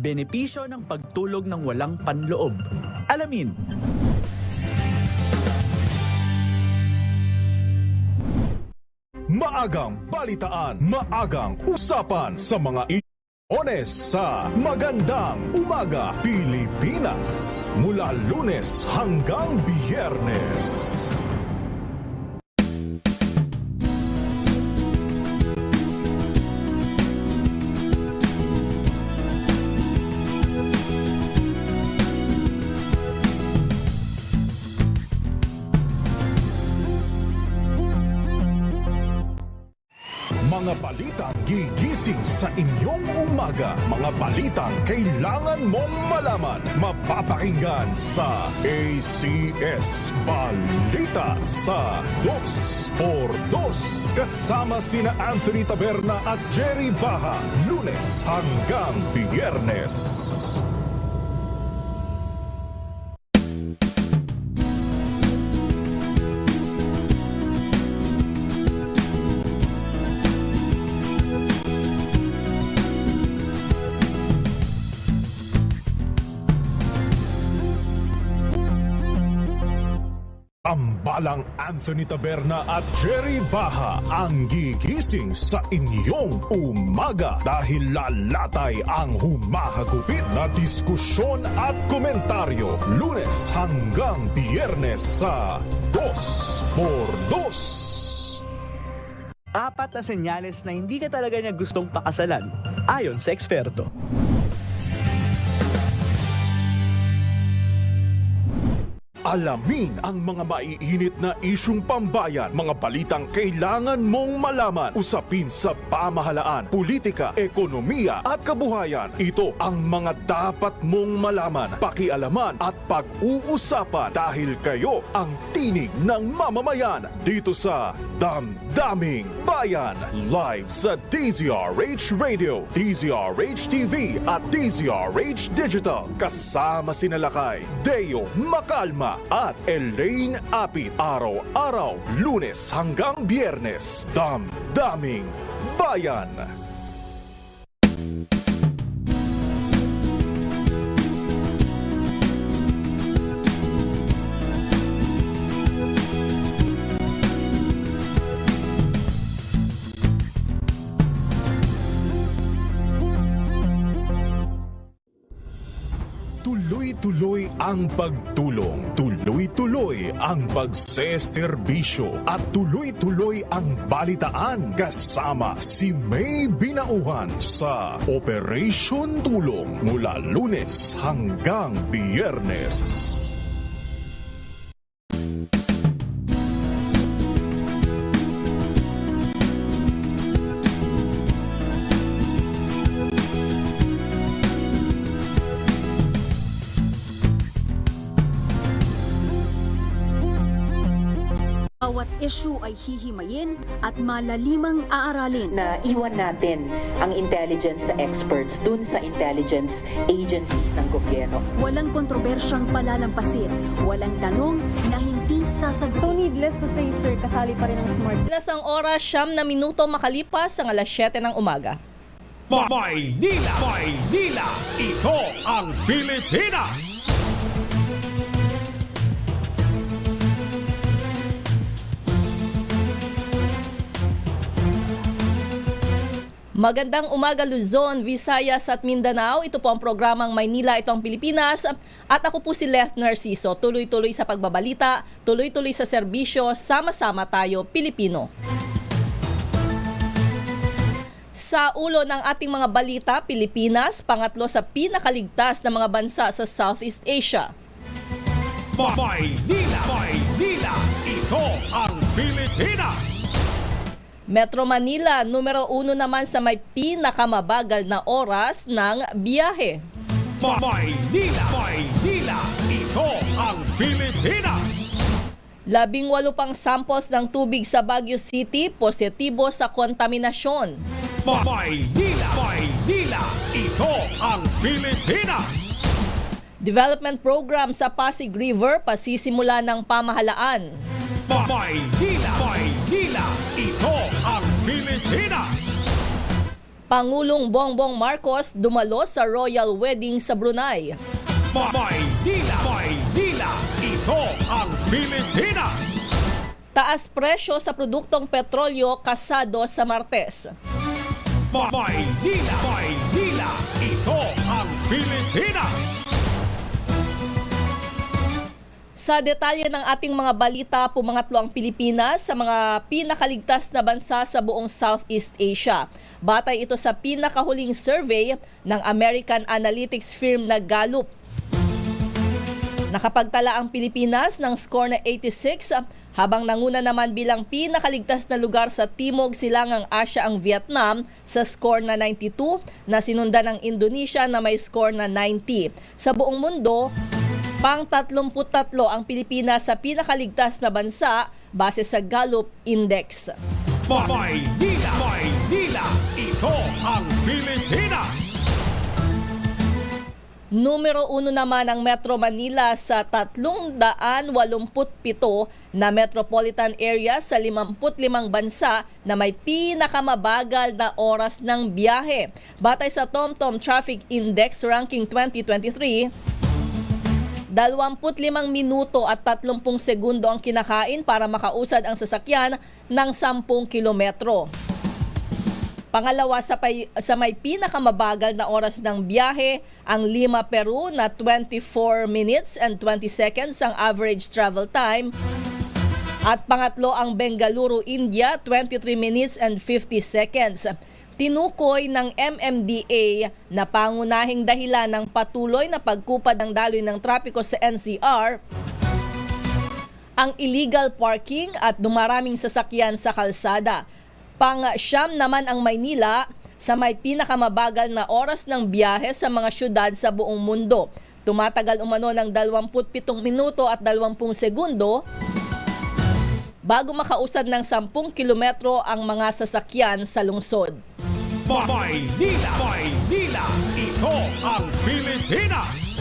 Benepisyo ng pagtulog ng walang panloob. Alamin. Maagang balitaan, maagang usapan sa mga Ones sa Magandang Umaga Pilipinas mula Lunes hanggang Biyernes. Mga balitang gigising sa inyong umaga. Mga balitang kailangan mong malaman. Mapapakinggan sa ACS Balita sa 2x2. Kasama sina Anthony Taberna at Jerry Baha. Lunes hanggang Biyernes. Tambalang Anthony Taberna at Jerry Baha ang gigising sa inyong umaga dahil lalatay ang humahagupit na diskusyon at komentaryo Lunes hanggang Biyernes sa 2x2. Apat na senyales na hindi ka talaga niya gustong pakasalan, ayon sa eksperto. Alamin ang mga maiinit na isyung pambayan, mga balitang kailangan mong malaman, usapin sa pamahalaan, politika, ekonomiya at kabuhayan. Ito ang mga dapat mong malaman, pakialaman at pag-uusapan dahil kayo ang tinig ng mamamayan dito sa Damdaming Bayan. Live sa DZRH Radio, DZRH TV at DZRH Digital. Kasama sina Lakay, Deo Macalma at Elaine Apit. Araw-araw, Lunes hanggang Biyernes. Damdaming Bayan. Tuloy-tuloy ang pagtulong, tuloy-tuloy ang pagseserbisyo at tuloy-tuloy ang balitaan kasama si May Binauhan sa Operation Tulong mula Lunes hanggang Biyernes. Bawat issue ay hihimayin at malalimang aaralin. Na iwan natin ang intelligence experts dun sa intelligence agencies ng gobyerno. Walang kontrobersyang palalampasin. Walang tanong na hindi sasagutin. So needless to say, sir, kasali pa rin ang smart. Nasang oras, 9 na minuto makalipas ang alas 7 ng umaga. Maynila! Maynila! Ito ang Pilipinas! Magandang umaga Luzon, Visayas at Mindanao. Ito po ang programang Maynila, ito ang Pilipinas. At ako po si Leth Narciso. Tuloy-tuloy sa pagbabalita, tuloy-tuloy sa serbisyo, sama-sama tayo Pilipino. Sa ulo ng ating mga balita, Pilipinas, pangatlo sa pinakaligtas na mga bansa sa Southeast Asia. Maynila! Maynila! Ito ang Pilipinas! Metro Manila, numero 1 naman sa may pinakamabagal na oras ng biyahe. Maynila! Maynila! Ito ang Pilipinas! 18 pang samples ng tubig sa Baguio City positibo sa kontaminasyon. Maynila! Maynila! Ito ang Pilipinas! Development program sa Pasig River pasisimula ng pamahalaan. Maynila! Maynila! Ito ang Pilipinas! Pangulong Bongbong Marcos dumalo sa royal wedding sa Brunei. Maynila, Maynila, ito ang Pilipinas. Taas presyo sa produktong petrolyo kasado sa Martes. Maynila, Maynila, ito ang Pilipinas. Sa detalye ng ating mga balita, pumangatlo ang Pilipinas sa mga pinakaligtas na bansa sa buong Southeast Asia. Batay ito sa pinakahuling survey ng American analytics firm na Gallup. Nakapagtala ang Pilipinas ng score na 86, habang nanguna naman bilang pinakaligtas na lugar sa Timog Silangang Asya ang Vietnam sa score na 92, na sinundan ng Indonesia na may score na 90. Sa buong mundo, pang-33 ang Pilipinas sa pinakaligtas na bansa base sa Gallup Index. Maynila, Maynila, ito ang Pilipinas. Numero 1 naman ang Metro Manila sa 387 na metropolitan area sa 55 bansa na may pinakamabagal na oras ng biyahe. Batay sa TomTom Traffic Index Ranking 2023, 25 minuto at 30 segundo ang kinakain para makausad ang sasakyan ng 10 kilometro. Pangalawa sa may pinakamabagal na oras ng biyahe, ang Lima, Peru na 24 minutes and 20 seconds ang average travel time. At pangatlo ang Bengaluru, India, 23 minutes and 50 seconds. Tinukoy ng MMDA na pangunahing dahilan ng patuloy na pagkupad ng daloy ng trapiko sa NCR ang illegal parking at dumaraming sasakyan sa kalsada. Pang-siyam naman ang Maynila sa may pinakamabagal na oras ng biyahe sa mga syudad sa buong mundo. Tumatagal umano ng 27 minuto at 20 segundo bago makausad ng 10 kilometro ang mga sasakyan sa lungsod. Maynila, Maynila, ito ang Pilipinas.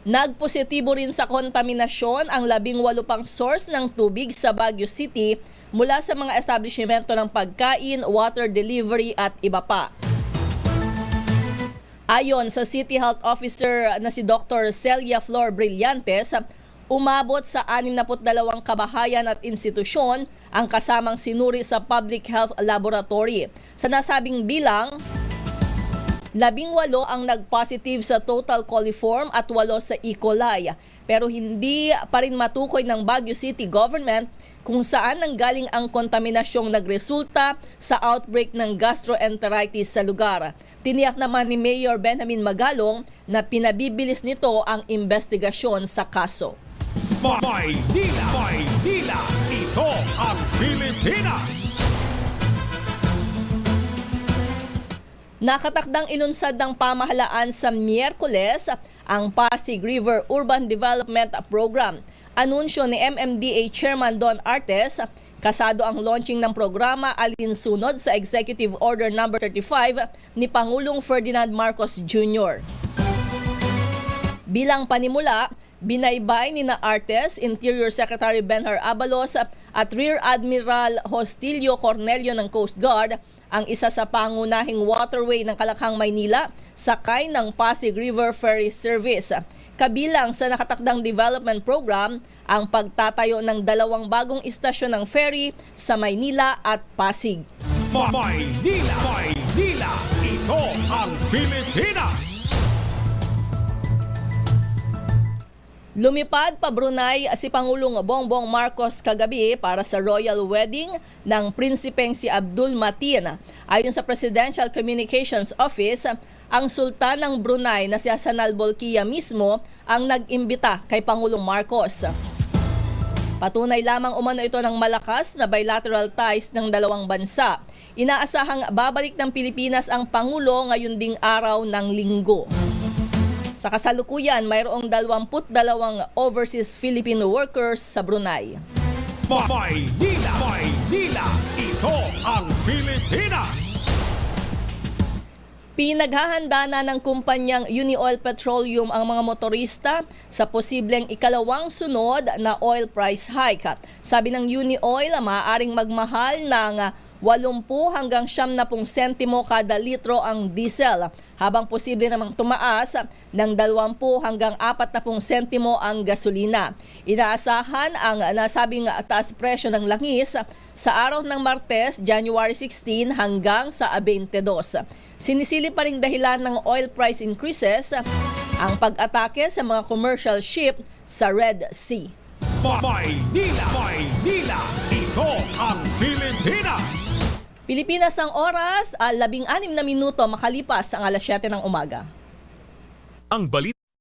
Nagpositibo rin sa kontaminasyon ang 18 pang source ng tubig sa Baguio City mula sa mga establishmento ng pagkain, water delivery at iba pa. Ayon sa City Health Officer na si Dr. Celia Flor Brillantes, umabot sa 62 kabahayan at institusyon ang kasamang sinuri sa Public Health Laboratory. Sa nasabing bilang, 18 ang nag-positive sa total coliform at 8 sa E. coli. Pero hindi pa rin matukoy ng Baguio City Government kung saan nanggaling ang kontaminasyong nagresulta sa outbreak ng gastroenteritis sa lugar. Tiniyak naman ni Mayor Benjamin Magalong na pinabibilis nito ang investigasyon sa kaso. Maynila, Maynila, ito ang Pilipinas. Nakatakdang ilunsad ng pamahalaan sa Miyerkules ang Pasig River Urban Development Program. Anunsyo ni MMDA Chairman Don Artes, kasado ang launching ng programa alinsunod sa Executive Order No. 35 ni Pangulong Ferdinand Marcos Jr. Bilang panimula, binaybay ni na Artes, Interior Secretary Benhar Abalos at Rear Admiral Hostilio Cornelio ng Coast Guard ang isa sa pangunahing waterway ng Kalakhang, Maynila, sakay ng Pasig River Ferry Service. Kabilang sa nakatakdang development program ang pagtatayo ng 2 bagong istasyon ng ferry sa Maynila at Pasig. Maynila, Maynila, ito ang Pilipinas. Lumipad pa Brunei si Pangulong Bongbong Marcos kagabi para sa royal wedding ng prinsipeng si Abdul Mateen. Ayon sa Presidential Communications Office, ang Sultan ng Brunei na si Hassan al-Bolkiah mismo ang nag-imbita kay Pangulong Marcos. Patunay lamang umano ito ng malakas na bilateral ties ng dalawang bansa. Inaasahang babalik ng Pilipinas ang Pangulo ngayon ding araw ng Linggo. Sa kasalukuyan, mayroong 22 overseas Filipino workers sa Brunei. Maynila, Maynila, ito ang Pilipinas. Pinaghahanda na ng kumpanyang Unioil Petroleum ang mga motorista sa posibleng ikalawang sunod na oil price hike. Sabi ng Unioil, maaaring magmahal ng 80 hanggang 70 sentimo kada litro ang diesel, habang posible namang tumaas ng 20 hanggang 40 sentimo ang gasolina. Inaasahan ang nasabing taas presyo ng langis sa araw ng Martes, January 16 hanggang sa 22. Sinisilip pa ring dahilan ng oil price increases ang pag-atake sa mga commercial ship sa Red Sea. Maynila, Maynila, ito ang Pilipinas. Pilipinas ang oras, 16 na minuto makalipas ang alas 7 ng umaga. Ang balita